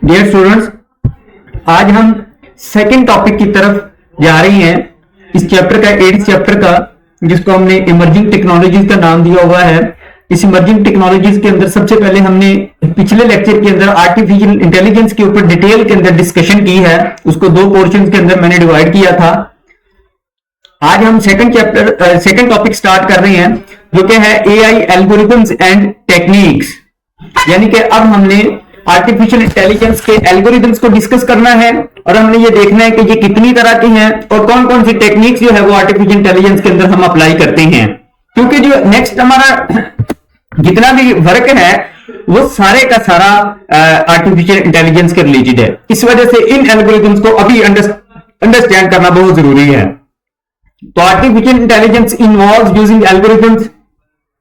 Dear students, आज हम second topic की तरफ जा रहे हैं। इस चैप्टर का 8th चैप्टर का, जिसको हमने इमर्जिंग टेक्नोलॉजीज का नाम दिया हुआ है। इस इमर्जिंग टेक्नोलॉजीज के अंदर सबसे पहले हमने पिछले लेक्चर के अंदर आर्टिफिशियल इंटेलिजेंस के ऊपर डिटेल के अंदर डिस्कशन की है। उसको दो पोर्शन के अंदर मैंने डिवाइड किया था। आज हम सेकंड टॉपिक स्टार्ट कर रहे हैं, जो कि है एआई एल्गोरिथम्स एंड टेक्निक्स। यानी कि अब हमने आर्टिफिशियल इंटेलिजेंस के एल्गोरिथम्स को डिस्कस करना है और हमने ये देखना है कि ये कितनी तरह की हैं और कौन कौन सी टेक्निक्स जो है वो आर्टिफिशियल इंटेलिजेंस के अंदर हम अप्लाई करते हैं। क्योंकि जो नेक्स्ट हमारा जितना भी वर्क है वो सारे का सारा आर्टिफिशियल इंटेलिजेंस के रिलेटेड है। इस वजह से इन एल्गोरिथम्स को अभी अंडरस्टैंड करना बहुत जरूरी है। तो artificial intelligence involves using algorithms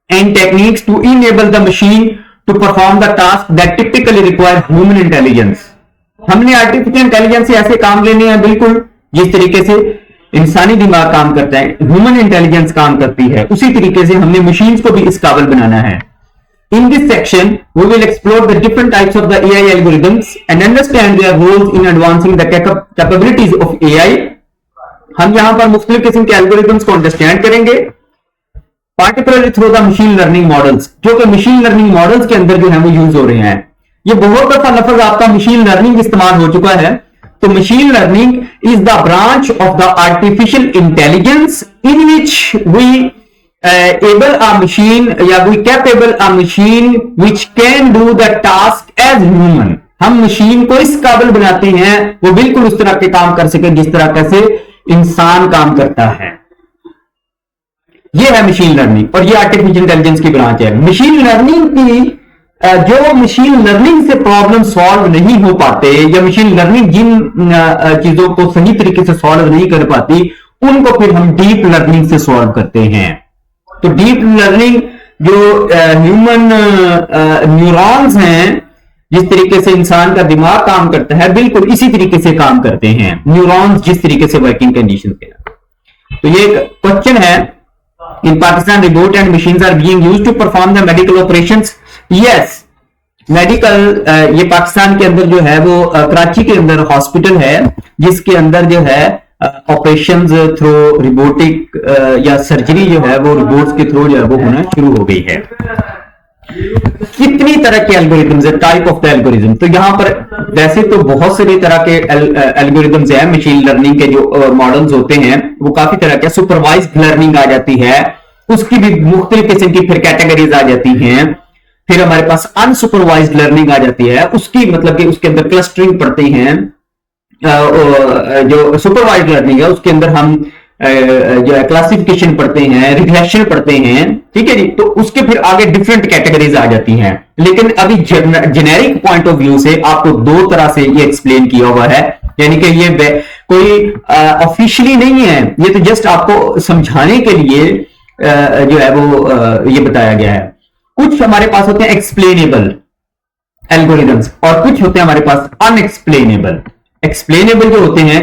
and techniques to enable the machine to perform the task that typically require human intelligence। हमने आर्टिफिशियल इंटेलिजेंस से ऐसे काम लेने हैं बिल्कुल जिस तरीके से इंसानी दिमाग काम करता है, ह्यूमन इंटेलिजेंस काम करती है, उसी तरीके से हमने मशीन्स को भी इस काबिल बनाना है। In this section, we will explore the different types of the AI algorithms and understand their roles in advancing the capabilities of AI। हम यहां पर मुख्तलिफ किस्म के एल्गोरिथम्स को अंडरस्टैंड करेंगे, particularly through the machine learning models, जो कि मशीन लर्निंग मॉडल्स के अंदर जो है वो यूज हो रहे हैं। ये बहुत दफा लफ्ज आपका मशीन लर्निंग इस्तेमाल हो चुका है। तो machine learning is the branch of the artificial intelligence in which we able a machine या we capable a machine which can do the task as human. हम मशीन को इस काबिल बनाते हैं वो बिल्कुल उस तरह के काम कर सके जिस तरह से इंसान काम करता है। ये है मशीन लर्निंग और ये आर्टिफिशियल इंटेलिजेंस की ब्रांच है। मशीन लर्निंग की जो मशीन लर्निंग से प्रॉब्लम सॉल्व नहीं हो पाते या मशीन लर्निंग जिन चीजों को सही तरीके से सॉल्व नहीं कर पाती, उनको फिर हम डीप लर्निंग से सॉल्व करते हैं। तो डीप लर्निंग जो ह्यूमन न्यूरॉन्स हैं, जिस तरीके से इंसान का दिमाग काम करता है बिल्कुल इसी तरीके से काम करते हैं न्यूरॉन्स, जिस तरीके से वर्किंग कंडीशन के। तो ये एक क्वेश्चन है, in Pakistan robot and machines are being used to perform the medical operations। yes, medical ये पाकिस्तान के अंदर जो है वो कराची के अंदर हॉस्पिटल है जिसके अंदर जो है ऑपरेशंस थ्रू रोबोटिक या सर्जरी जो है वो रोबोट्स के थ्रू जो है वो होना शुरू हो गई है। कितनी तरह के एल्गोरिथम्स है, टाइप ऑफ द एल्गोरिथम। तो यहां पर वैसे तो बहुत सारी तरह के एल्गोरिथम्स है। मशीन लर्निंग के जो मॉडल्स होते हैं वो काफी तरह के, सुपरवाइज्ड लर्निंग आ जाती है, उसकी भी मुख्तलिफ किस्म की फिर कैटेगरीज आ जाती हैं। फिर हमारे पास अनसुपरवाइज्ड लर्निंग आ जाती है, उसकी मतलब कि उसके अंदर क्लस्टरिंग पढ़ते हैं। जो सुपरवाइज्ड लर्निंग है उसके अंदर हम जो है क्लासिफिकेशन पढ़ते हैं, रिग्रेशन पढ़ते हैं, ठीक है जी। तो उसके फिर आगे डिफरेंट कैटेगरीज आ जाती हैं। लेकिन अभी जेनेरिक पॉइंट ऑफ व्यू से आपको दो तरह से ये एक्सप्लेन किया हुआ है, यानी कि ये कोई ऑफिशियली नहीं है, ये तो जस्ट आपको समझाने के लिए जो है वो ये बताया गया है। कुछ हमारे पास होते हैं एक्सप्लेनेबल एल्गोरिथम्स और कुछ होते हैं हमारे पास अनएक्सप्लेनेबल। एक्सप्लेनेबल जो होते हैं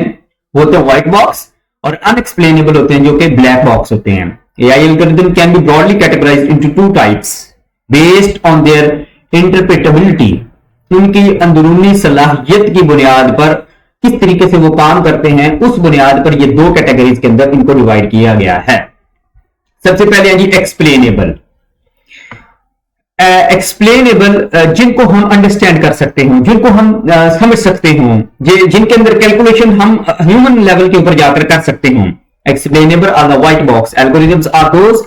वो होते हैं व्हाइट बॉक्स और अनएक्सप्लेनेबल होते हैं जो कि ब्लैक बॉक्स होते हैं। AI algorithm can be broadly categorised into two types based on their interpretability. उनकी अंदरूनी सलाहियत की बुनियाद पर किस तरीके से वो काम करते हैं, उस बुनियाद पर ये दो कैटेगरीज के अंदर इनको डिवाइड किया गया है। सबसे पहले है जी एक्सप्लेनेबल। एक्सप्लेनेबल जिनको हम अंडरस्टैंड कर सकते हो, जिनको हम समझ सकते हो, जिनके अंदर कैलकुलेशन हम ह्यूमन लेवल के ऊपर जाकर कर सकते हो। Explainable or the white box algorithms are those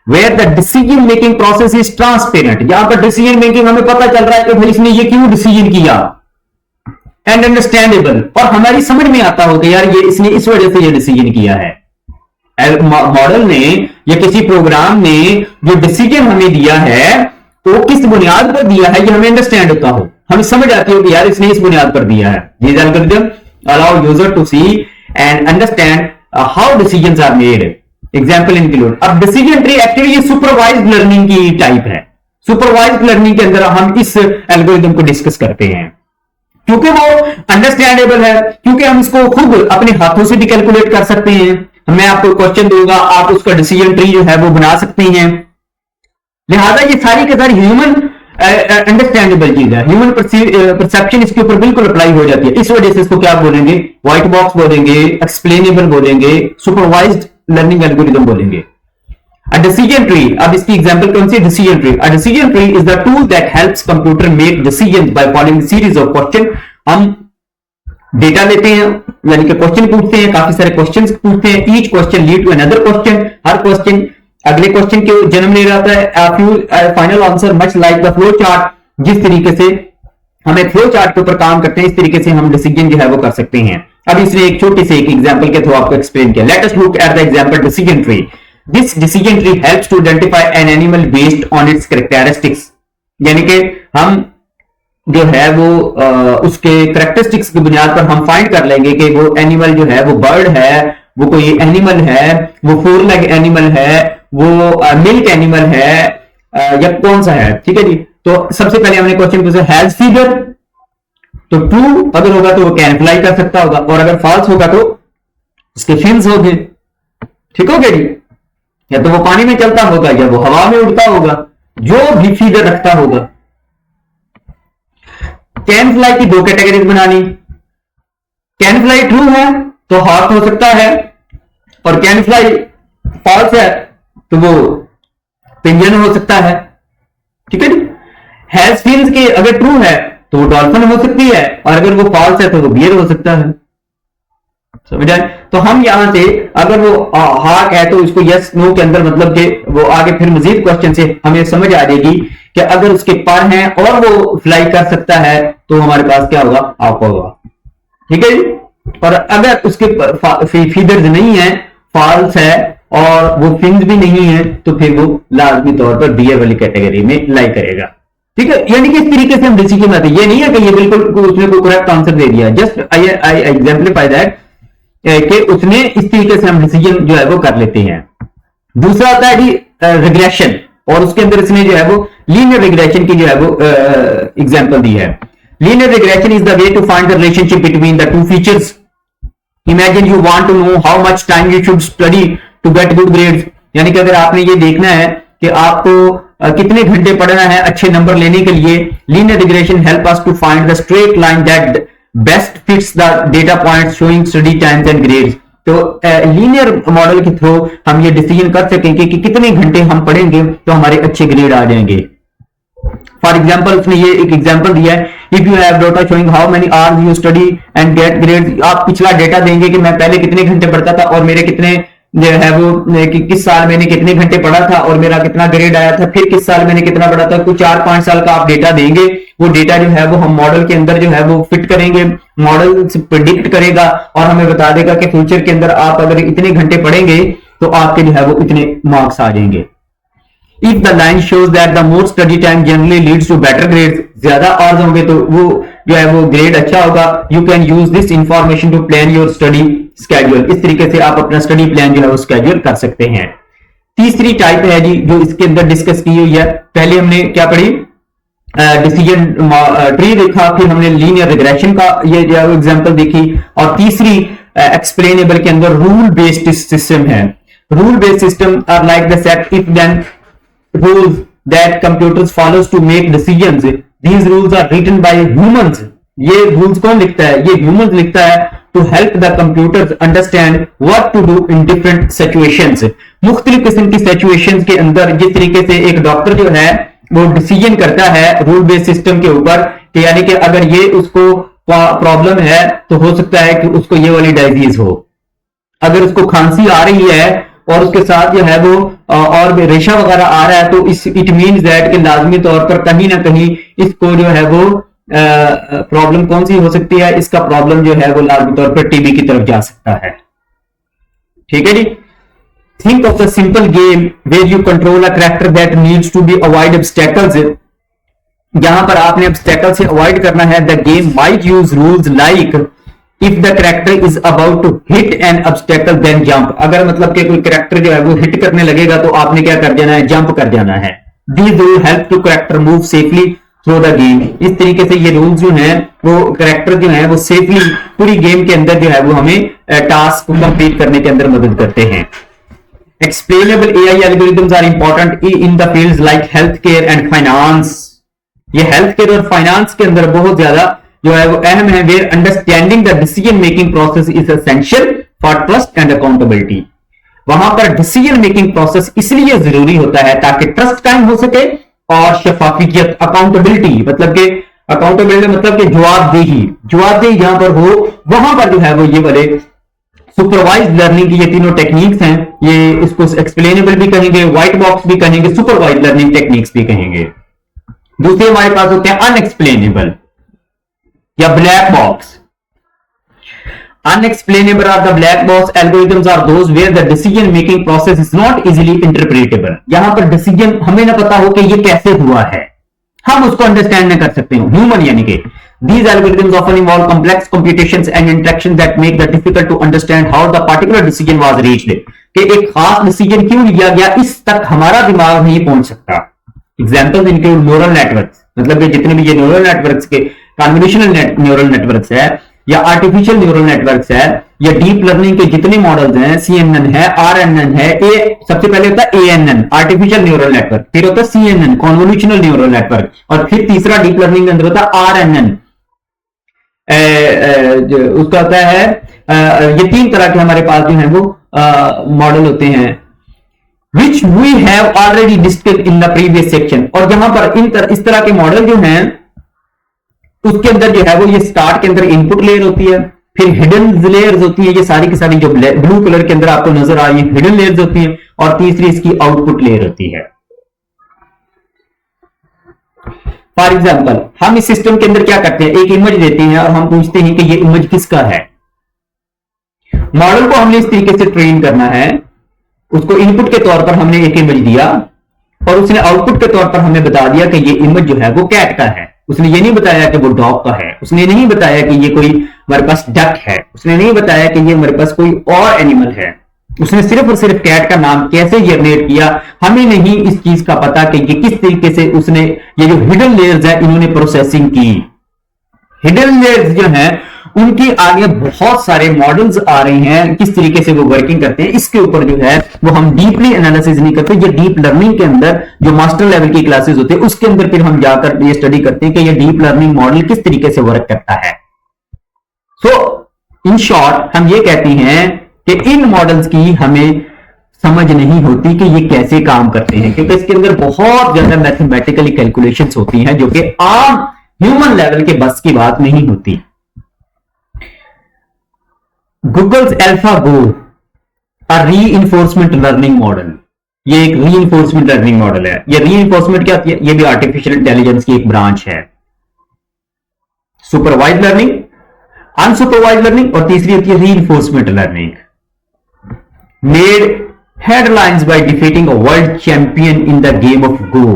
where the decision making process is transparent. यहां पर डिसीजन मेकिंग हमें पता चल रहा है कि भाई इसने ये क्यों डिसीजन किया, एंड अंडरस्टैंडेबल, और हमारी समझ में आता हो कि यार ये इसने इस वजह से ये डिसीजन किया है। मॉडल ने या किसी प्रोग्राम ने जो डिसीजन हमें दिया है तो किस बुनियाद पर दिया है ये हमें अंडरस्टैंड होता हो, हमें समझ आती हो कि यार इसने इस बुनियाद पर दिया है। These algorithms allow user to see and understand how decisions are made। Example include, अब डिसीजन ट्री एक्चुअली ये सुपरवाइज्ड लर्निंग की टाइप है। सुपरवाइज्ड लर्निंग के अंदर हम इस एल्गोरिथम को डिस्कस करते हैं क्योंकि वो अंडरस्टैंडेबल है, क्योंकि हम इसको खुद अपने हाथों से भी कैलकुलेट कर सकते हैं। मैं आपको क्वेश्चन दूंगा, आप उसका डिसीजन ट्री जो है वो बना सकते हैं। लिहाजा ये सारी के सारी ह्यूमन अंडरस्टैंडेबल चीज है, ह्यूमन परसेप्शन इसके ऊपर बिल्कुल अप्लाई हो जाती है। इस वजह से इसको क्या बोलेंगे, व्हाइट बॉक्स बोलेंगे, एक्सप्लेनेबल बोलेंगे, सुपरवाइज्ड लर्निंग एल्गोरिथम बोलेंगे। A decision tree, अब इसकी एग्जांपल कौन सी, decision tree. A decision tree is the tool that helps computer make decisions by following a series of questions। हम डेटा लेते हैं, यानी कि क्वेश्चन पूछते हैं, काफी सारे क्वेश्चंस पूछते हैं, each question lead to another question, हर क्वेश्चन अगले क्वेश्चन के जन्म ले रहा है। Final answer much like the flow chart, जिस तरीके से हम एक फ्लो चार्ट के ऊपर काम करते हैं, इस तरीके से हम डिसीजन जो है वो कर सकते हैं। अब इसने एक छोटी सी एक एग्जांपल के थ्रू आपको एक्सप्लेन किया। Let us look at the example decision tree. This decision tree helps to identify an animal based on its characteristics। यानी कि हम जो है वो उसके करेक्टरिस्टिक्स की बुनियाद पर हम फाइंड कर लेंगे कि वो एनिमल जो है वो बर्ड है, वो कोई एनिमल है, वो 4 लेग एनिमल है, वो मिल्क एनिमल है, या कौन सा है। ठीक है जी। तो सबसे पहले हमने क्वेश्चन पूछा हैज फीदर, तो ट्रू अगर होगा तो वो कैन फ्लाई कर सकता होगा, और अगर फॉल्स होगा तो उसके फिन्स होंगे। ठीक हो गया जी। या तो वो पानी में चलता होगा या वो हवा में उड़ता होगा, जो भी फीदर रखता होगा। कैन फ्लाई की 2 कैटेगरीज बनानी। कैन फ्लाई ट्रू है तो हॉर्स हो सकता है, और कैन फ्लाई फॉल्स है तो वो पिंजन हो सकता है। ठीक है जी। हैज फिन्स के अगर ट्रू है तो वो डॉल्फिन हो सकती है, और अगर वो फॉल्स है तो वो बियर हो सकता है। समझ आए। तो हम यहां से अगर वो हार्क है तो इसको यस नो के अंदर, मतलब कि वो आगे फिर मजीद क्वेश्चन से हमें समझ आ जाएगी कि अगर उसके पर हैं और वो फ्लाई कर सकता है तो हमारे पास क्या होगा, आप होगा। ठीक है जी। और अगर उसके फीदर्स नहीं है, फॉल्स है और वो फिन्स भी नहीं है, तो फिर वो लाजमी तौर पर बियर वाली कैटेगरी में लाई करेगा। ठीक है। यानी कि इस तरीके से हम डिसीजन में आते हैं। ये नहीं है कि ये बिल्कुल उसने कोई करेक्ट आंसर दे दिया, जस्ट आई एग्जाम्पलीफाई दैट कि उसने इस तरीके से हम डिसीजन जो है वो कर लेते हैं। दूसरा आता है जी रिग्रेशन, और उसके अंदर इसने जो है वो लीनियर रिग्रेशन की जो है वो एग्जांपल दी है। Linear regression is the way to find the relationship between the 2 features. Imagine you want to know how much time you should study to get good grades. यानी कि अगर आपने ये देखना है कि आपको कितने घंटे पढ़ना है अच्छे नंबर लेने के लिए, linear regression help us to find the straight line that best fits the data points showing study times and grades. तो लीनियर मॉडल के थ्रू हम ये डिसीजन कर सकेंगे कि कितने घंटे हम पढ़ेंगे तो हमारे अच्छे ग्रेड आ जाएंगे। फॉर एग्जाम्पल उसने ये एक एग्जाम्पल दिया है, if you have data showing how many hours you study and get grade. आप पिछला डेटा देंगे कि मैं पहले कितने घंटे पढ़ता था और मेरे कितने जो है वो कि किस साल मैंने कितने घंटे पढ़ा था और मेरा कितना ग्रेड आया था, फिर किस साल मैंने कितना पढ़ा था। कुछ 4-5 साल का आप डेटा देंगे, वो डेटा जो है वो हम मॉडल के अंदर जो है वो फिट करेंगे, मॉडल प्रिडिक्ट करेगा और हमें बता देगा कि फ्यूचर के अंदर आप अगर इतने घंटे पढ़ेंगे तो आपके जो है वो इतने मार्क्स आ जाएंगे। If the line shows that the more study time generally leads to better grades, ज्यादा आवर्स होंगे तो वो जो है वो ग्रेड अच्छा होगा। You can use this information to plan your study schedule. इस तरीके से आप अपना स्टडी प्लान जो है वो स्केड्यूल कर सकते हैं। तीसरी टाइप है जी जो इसके अंदर डिस्कस की हुई है। पहले हमने क्या पढ़ी, डिसीजन ट्री देखा, फिर हमने लीनियर रिग्रेशन का ये जो एग्जांपल देखी, और तीसरी एक्सप्लेनेबल के अंदर रूल बेस्ड सिस्टम है। Rule based system are like the set if then rules that computers follows to make decisions. These rules are written by humans. ये rules कौन लिखता है, ये humans लिखता है to help the computers understand what to do in different situations. मुख्तलिफ किस्म की situations के अंदर जिस तरीके से एक डॉक्टर जो है वो डिसीजन करता है रूल बेस्ड सिस्टम के ऊपर, कि यानी कि अगर ये उसको प्रॉब्लम है तो हो सकता है कि उसको ये वाली डायजीज हो। अगर उसको खांसी आ रही है और उसके साथ जो है वो और भी रेशा वगैरह आ रहा है तो इट मीन्स दैट कि लाजमी तौर पर कहीं ना कहीं इसको जो है वो प्रॉब्लम कौन सी हो सकती है, इसका प्रॉब्लम जो है वो लाजमी तौर पर टीबी की तरफ जा सकता है। ठीक है जी। Think of the simple game where you control a character that needs to be avoid obstacles. यहां पर आपने ऑब्स्टेकल से अवॉइड करना है। The game might use rules like if the character is about to hit an obstacle then jump. अगर मतलब कि कोई कैरेक्टर जो है वो हिट करने लगेगा तो आपने क्या कर जाना है, जंप कर जाना है। These rules help to character move safely through the game. इस तरीके से ये रूल्स जो हैं वो कैरेक्टर जो है वो सेफली पूरी गेम के अंदर जो है वो हमें टास्क को कंप्लीट करने के अंदर मदद करते हैं। Explainable AI algorithms are important in the fields like healthcare and finance. ये हेल्थ केयर और फाइनेंस के अंदर बहुत ज्यादा जो है वो अहम है। Where understanding the decision making process is essential for trust and accountability. वहां पर डिसीजन मेकिंग प्रोसेस इसलिए जरूरी होता है ताकि ट्रस्ट कायम हो सके और शफाफियत, अकाउंटेबिलिटी मतलब कि अकाउंटेबिलिटी मतलब कि जवाबदेही जहां पर हो, वहां पर जो है वो ये वाले सुपरवाइज लर्निंग की ये तीनों टेक्निक्स हैं। ये इसको एक्सप्लेनेबल भी कहेंगे, व्हाइट बॉक्स भी कहेंगे, सुपरवाइज लर्निंग टेक्निक्स भी कहेंगे। दूसरे हमारे पास होते हैं अनएक्सप्लेनेबल या black box. Unexplainable are the black box algorithms are those where the decision making process is not easily interpretable। यहां पर डिसीजन हमें ना पता हो कि ये कैसे हुआ है, हम उसको अंडरस्टैंड नहीं कर सकते हो, ह्यूमन यानी कि these algorithms often involve complex computations and interactions that make it difficult to understand how the particular decision was reached। कि एक खास डिसीजन क्यों लिया गया, इस तक हमारा दिमाग नहीं पहुंच सकता। एग्जाम्पल्स इंक्लूड न्यूरल नेटवर्क्स, मतलब कि जितने भी ये न्यूरल नेटवर्क्स के कन्वोल्यूशनल न्यूरल नेटवर्क्स है या आर्टिफिशियल न्यूरल नेटवर्क्स है या डीप लर्निंग के जितने मॉडल्स हैं, CNN है, RNN है, सबसे पहले होता है ANN आर्टिफिशियल न्यूरल नेटवर्क, फिर होता है CNN कन्वोल्यूशनल न्यूरल नेटवर्क, और फिर तीसरा डीप लर्निंग के अंदर होता है RNN। उसका होता है ये तीन तरह के हमारे पास जो है वो मॉडल होते हैं which we have already discussed in the previous section। और जहां पर इस तरह के मॉडल जो हैं उसके अंदर जो है वो ये स्टार्ट के अंदर इनपुट लेयर होती है, फिर हिडन लेयर्स होती है, ये सारी की सारी जो ब्लू कलर के अंदर आपको नजर आ रही है हिडन लेयर्स होती है, और तीसरी इसकी आउटपुट लेयर होती है। फॉर एग्जाम्पल हम इस सिस्टम के अंदर क्या करते हैं, एक इमेज देते हैं और हम पूछते हैं कि ये इमेज किसका है। मॉडल को हमने इस तरीके से ट्रेन करना है, उसको इनपुट के तौर पर हमने एक इमेज दिया और उसने आउटपुट के तौर पर हमें बता दिया कि ये इमेज जो है वो कैट का है। उसने ये नहीं बताया कि वो डॉग का है, उसने नहीं बताया कि ये कोई हमारे पास डक है, उसने नहीं बताया कि ये हमारे पास कोई और एनिमल है, उसने सिर्फ और सिर्फ कैट का नाम कैसे जनरेट किया। हमें नहीं इस चीज का पता कि ये किस तरीके से उसने ये जो हिडन लेयर्स है इन्होंने प्रोसेसिंग की। हिडन लेयर्स जो है उनके आगे बहुत सारे मॉडल्स आ रहे हैं, किस तरीके से वो वर्किंग करते हैं इसके ऊपर जो है वो हम डीपली एनालिसिस नहीं करते। ये डीप लर्निंग के अंदर जो मास्टर लेवल की क्लासेस होते हैं उसके अंदर फिर हम जाकर ये स्टडी करते हैं कि ये डीप लर्निंग मॉडल किस तरीके से वर्क करता है। सो इन शॉर्ट हम ये कहते हैं कि इन मॉडल्स की हमें समझ नहीं होती कि ये कैसे काम करते हैं, क्योंकि इसके अंदर बहुत ज्यादा मैथमेटिकली कैलकुलेशंस होती हैं जो कि आम ह्यूमन लेवल के बस की बात नहीं होती। Google's AlphaGo reinforcement learning model, ये एक रीइंफोर्समेंट लर्निंग मॉडल है। ये रीइंफोर्समेंट क्या होती है, ये भी आर्टिफिशियल इंटेलिजेंस की एक ब्रांच है। सुपरवाइज लर्निंग, अनसुपरवाइज लर्निंग और तीसरी होती है reinforcement learning. Made headlines by defeating a world champion in the game of go.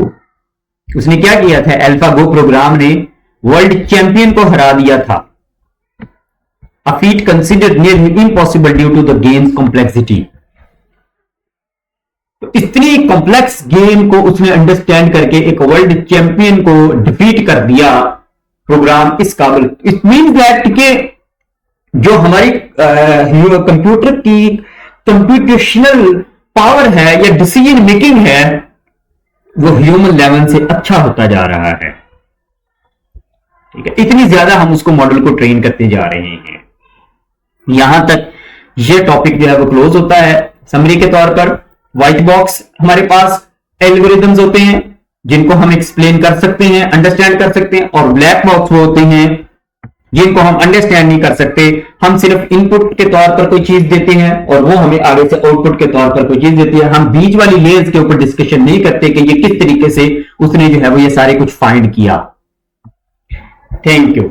उसने क्या किया था, AlphaGo प्रोग्राम ने वर्ल्ड चैंपियन को हरा दिया था। A feat considered nearly impossible due to the game's complexity। तो इतनी कॉम्प्लेक्स गेम को उसने अंडरस्टैंड करके एक वर्ल्ड चैंपियन को डिफीट कर दिया प्रोग्राम इस काबिल। इट मीन दैट के जो हमारी कंप्यूटर की कंप्यूटेशनल पावर है या डिसीजन मेकिंग है वो ह्यूमन लेवल से अच्छा होता जा रहा है। ठीक है, इतनी ज्यादा हम उसको मॉडल को ट्रेन करते जा रहे हैं। यहां तक ये टॉपिक जो है वो क्लोज होता है। समरी के तौर पर व्हाइट बॉक्स हमारे पास एल्गोरिथम्स होते हैं जिनको हम एक्सप्लेन कर सकते हैं, अंडरस्टैंड कर सकते हैं, और ब्लैक बॉक्स वो होते हैं जिनको हम अंडरस्टैंड नहीं कर सकते। हम सिर्फ इनपुट के तौर पर कोई चीज देते हैं और वो हमें आगे से आउटपुट के तौर पर कोई चीज देती है। हम बीच वाली लेयर्स के ऊपर डिस्कशन नहीं करते कि ये किस तरीके से उसने जो है वो ये सारे कुछ फाइंड किया। Thank you.